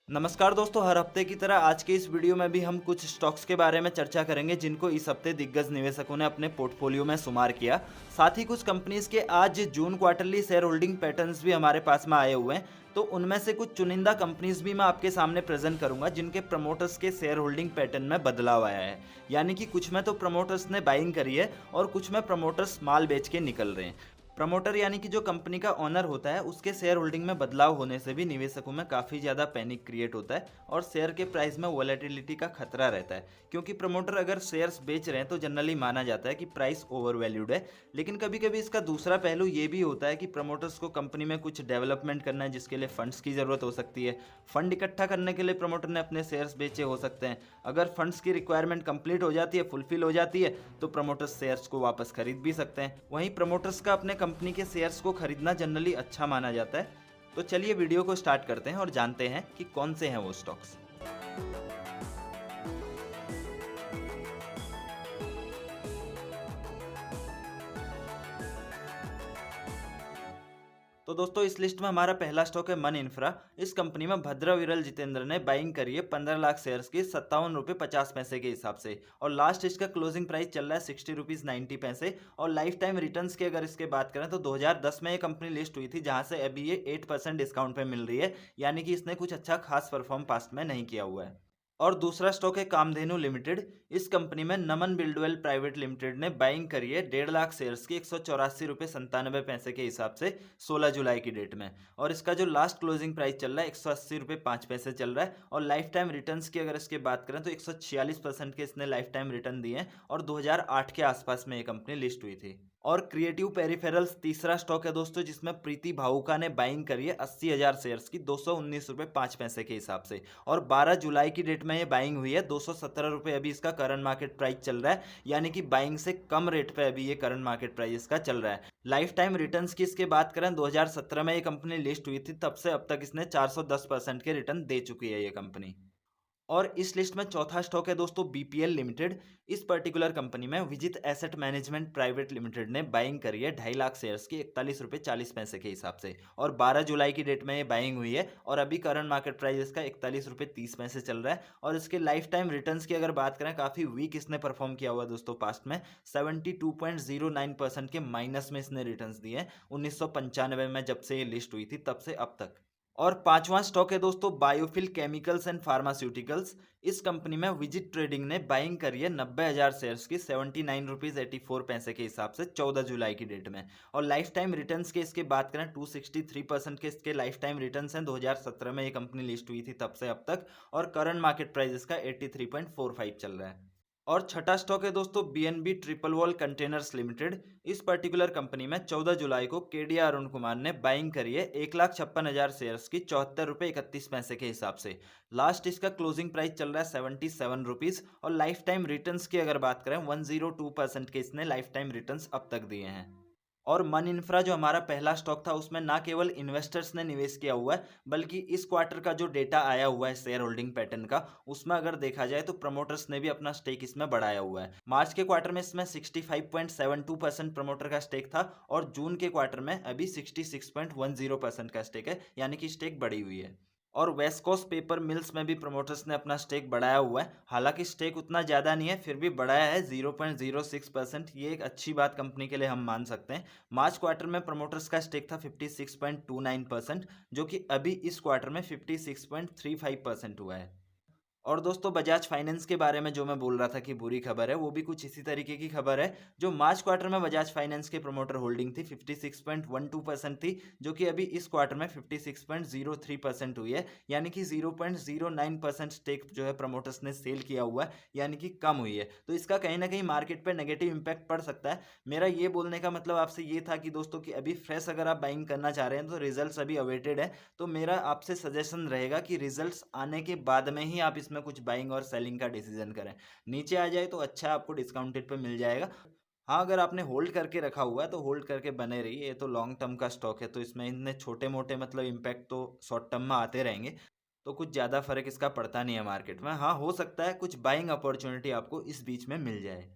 नमस्कार दोस्तों, हर हफ्ते की तरह आज के इस वीडियो में भी हम कुछ स्टॉक्स के बारे में चर्चा करेंगे जिनको इस हफ्ते दिग्गज निवेशकों ने अपने पोर्टफोलियो में शुमार किया। साथ ही कुछ कंपनीज के आज जून क्वार्टरली शेयर होल्डिंग पैटर्न्स भी हमारे पास में आए हुए हैं। तो उनमें से कुछ चुनिंदा कंपनीज भी मैं आपके सामने प्रेजेंट करूंगा जिनके प्रमोटर्स के शेयर होल्डिंग पैटर्न में बदलाव आया है। यानी कि कुछ में तो प्रमोटर्स ने बाइंग करी है और कुछ में प्रमोटर्स माल बेच के निकल रहे हैं। प्रमोटर यानी कि जो कंपनी का ओनर होता है उसके शेयर होल्डिंग में बदलाव होने से भी निवेशकों में काफ़ी ज़्यादा पैनिक क्रिएट होता है और शेयर के प्राइस में वॉलेटिलिटी का खतरा रहता है, क्योंकि प्रमोटर अगर शेयर्स बेच रहे हैं तो जनरली माना जाता है कि प्राइस ओवर वैल्यूड है। लेकिन कभी कभी इसका दूसरा पहलू ये भी होता है कि प्रमोटर्स को कंपनी में कुछ डेवलपमेंट करना है जिसके लिए फंड्स की ज़रूरत हो सकती है। फंड इकट्ठा करने के लिए प्रमोटर ने अपने शेयर्स बेचे हो सकते हैं। अगर फंड्स की रिक्वायरमेंट कंप्लीट हो जाती है, फुलफिल हो जाती है, तो प्रमोटर्स शेयर्स को वापस खरीद भी सकते हैं। वहीं प्रमोटर्स का अपने कंपनी के शेयर्स को खरीदना जनरली अच्छा माना जाता है। तो चलिए वीडियो को स्टार्ट करते हैं और जानते हैं कि कौन से हैं वो स्टॉक्स। तो दोस्तों इस लिस्ट में हमारा पहला स्टॉक है मन इंफ्रा। इस कंपनी में भद्रा विरल जितेंद्र ने बाइंग करी है 15 लाख शेयर्स की 57 रुपये 50 पैसे के हिसाब से, और लास्ट इसका क्लोजिंग प्राइस चल रहा है 60 रुपीज़ 90 पैसे। और लाइफ टाइम रिटर्न्स की अगर इसके बात करें तो 2010 में ये कंपनी लिस्ट हुई थी, जहां से अभी ये 8% डिस्काउंट पे मिल रही है। यानी कि इसने कुछ अच्छा खास परफॉर्म पास्ट में नहीं किया हुआ है। और दूसरा स्टॉक है कामधेनु लिमिटेड। इस कंपनी में नमन बिल्डवेल प्राइवेट लिमिटेड ने बाइंग करी है 1.5 लाख शेयर्स की 184 रुपये 97 पैसे के हिसाब से 16 जुलाई की डेट में। और इसका जो लास्ट क्लोजिंग प्राइस चल रहा है 180 रुपये 5 पैसे चल रहा है। और लाइफ टाइम रिटर्न्स की अगर इसकी बात करें तो 146% के इसने लाइफ टाइम रिटर्न दिए हैं, और 2008 के आसपास में ये कंपनी लिस्ट हुई थी। और क्रिएटिव पेरिफेरल्स तीसरा स्टॉक है दोस्तों, जिसमें प्रीति भावुका ने बाइंग करी है 80,000 शेयर्स की 219 रुपये 5 पैसे के हिसाब से। और 12 जुलाई की डेट में ये बाइंग हुई है 217 रुपये अभी इसका करंट मार्केट प्राइस चल रहा है। यानी कि बाइंग से कम रेट पे अभी ये करंट मार्केट प्राइस इसका चल रहा है। लाइफ टाइम रिटर्न्स की इसके बात करें 2017 में ये कंपनी लिस्ट हुई थी, तब से अब तक इसने 410% के रिटर्न दे चुकी है ये कंपनी। और इस लिस्ट में चौथा स्टॉक है दोस्तों बीपीएल लिमिटेड। इस पर्टिकुलर कंपनी में विजित एसेट मैनेजमेंट प्राइवेट लिमिटेड ने बाइंग करी है 2.5 लाख शेयर्स की 41 रुपये 40 पैसे के हिसाब से। और 12 जुलाई की डेट में ये बाइंग हुई है, और अभी करंट मार्केट प्राइस इसका 41 रुपये 30 पैसे चल रहा है। और इसके लाइफ टाइम रिटर्न्स की अगर बात करें, काफ़ी वीक इसने परफॉर्म किया हुआ दोस्तों पास्ट में। 72.09% के माइनस में इसने रिटर्न्स दिए हैं 1995 में जब से ये लिस्ट हुई थी तब से अब तक। और पांचवां स्टॉक है दोस्तों बायोफिल केमिकल्स एंड फार्मास्यूटिकल्स। इस कंपनी में विजिट ट्रेडिंग ने बाइंग करी है 90,000 शेयर्स की 79 रुपीज़ 84 पैसे के हिसाब से 14 जुलाई की डेट में। और लाइफ टाइम रिटर्न्स के इसके बात करें 263% के इसके लाइफ टाइम रिटर्न्स हैं 2017 में ये कंपनी लिस्ट हुई थी तब से अब तक। और करंट मार्केट प्राइस इसका 83.45 चल रहा है। और छठा स्टॉक है दोस्तों BNB triple wall containers limited. इस पर्टिकुलर कंपनी में 14 जुलाई को केडी अरुण कुमार ने बाइंग करी है 1,56,000 शेयर्स की 74 रुपये 31 पैसे के हिसाब से। लास्ट इसका क्लोजिंग प्राइस चल रहा है 77 रुपीज़। और लाइफ टाइम रिटर्न्स की अगर बात करें 102% के इसने लाइफ टाइम रिटर्न्स अब तक दिए हैं। और मन इंफ्रा जो हमारा पहला स्टॉक था, उसमें ना केवल इन्वेस्टर्स ने निवेश किया हुआ है, बल्कि इस क्वार्टर का जो डेटा आया हुआ है शेयर होल्डिंग पैटर्न का, उसमें अगर देखा जाए तो प्रमोटर्स ने भी अपना स्टेक इसमें बढ़ाया हुआ है। मार्च के क्वार्टर में इसमें 65.72% प्रमोटर का स्टेक था, और जून के क्वार्टर में अभी 66.10% का स्टेक है, यानी कि स्टेक बढ़ी हुई है। और वेस्ट कोस्ट पेपर मिल्स में भी प्रमोटर्स ने अपना स्टेक बढ़ाया हुआ है। हालांकि स्टेक उतना ज़्यादा नहीं है, फिर भी बढ़ाया है 0.06%। ये एक अच्छी बात कंपनी के लिए हम मान सकते हैं। मार्च क्वार्टर में प्रमोटर्स का स्टेक था 56.29%, जो कि अभी इस क्वार्टर में 56.35% हुआ है। और दोस्तों बजाज फाइनेंस के बारे में जो मैं बोल रहा था कि बुरी खबर है, वो भी कुछ इसी तरीके की खबर है। जो मार्च क्वार्टर में बजाज फाइनेंस के प्रमोटर होल्डिंग थी 56.12% थी, जो कि अभी इस क्वार्टर में 56.03% हुई है। यानी कि 0.09% स्टेक जो है प्रमोटर्स ने सेल किया हुआ है, यानी कि कम हुई है। तो इसका कहीं ना कहीं मार्केट पर नेगेटिव इंपैक्ट पड़ सकता है। मेरा ये बोलने का मतलब आपसे ये था कि दोस्तों कि अभी फ्रेश अगर आप बाइंग करना चाह रहे हैं तो रिजल्ट्स अभी अवेटेड है। तो मेरा आपसे सजेशन रहेगा कि रिजल्ट्स आने के बाद में ही आप इसमें कुछ बाइंग और सेलिंग का डिसीजन करें। नीचे आ जाए तो अच्छा आपको डिस्काउंटेड पे मिल जाएगा। हाँ, अगर आपने होल्ड करके रखा हुआ है तो होल्ड करके बने रहिए। ये तो लॉन्ग टर्म का स्टॉक है, तो इसमें इतने छोटे मोटे मतलब इम्पैक्ट तो शॉर्ट टर्म में आते रहेंगे। तो कुछ ज़्यादा फर्क इसका पड़ता नहीं है मार्केट में। हाँ, हो सकता है कुछ बाइंग अपॉर्चुनिटी आपको इस बीच में मिल जाए।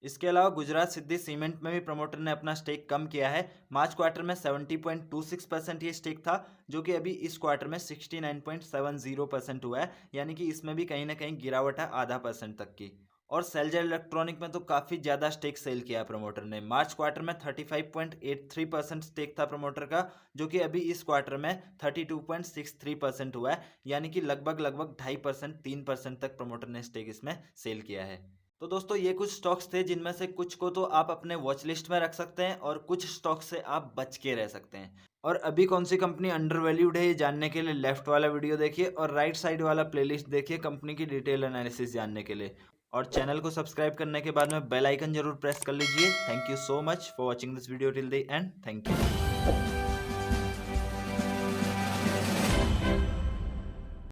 इसके अलावा गुजरात सिद्धि सीमेंट में भी प्रमोटर ने अपना स्टेक कम किया है। मार्च क्वार्टर में 70.26% ये स्टेक था, जो कि अभी इस क्वार्टर में 69.70% हुआ है, यानी कि इसमें भी कहीं ना कहीं गिरावट है आधा % तक की। और सेलजर इलेक्ट्रॉनिक में तो काफ़ी ज़्यादा स्टेक सेल किया है प्रमोटर ने। मार्च क्वार्टर में 35.83% स्टेक था प्रमोटर का, जो कि अभी इस क्वार्टर में 32.63% हुआ है, यानी कि लगभग 2.5% 3% तक प्रमोटर ने स्टेक इसमें सेल किया है। तो दोस्तों ये कुछ स्टॉक्स थे जिनमें से कुछ को तो आप अपने वॉच लिस्ट में रख सकते हैं और कुछ स्टॉक से आप बच के रह सकते हैं। और अभी कौन सी कंपनी अंडर वैल्यूड है ये जानने के लिए लेफ्ट वाला वीडियो देखिए और राइट साइड वाला प्लेलिस्ट देखिए कंपनी की डिटेल एनालिसिस जानने के लिए। और चैनल को सब्सक्राइब करने के बाद में बेल आइकन जरूर प्रेस कर लीजिए। Thank you so much for watching this video till the end. Thank you.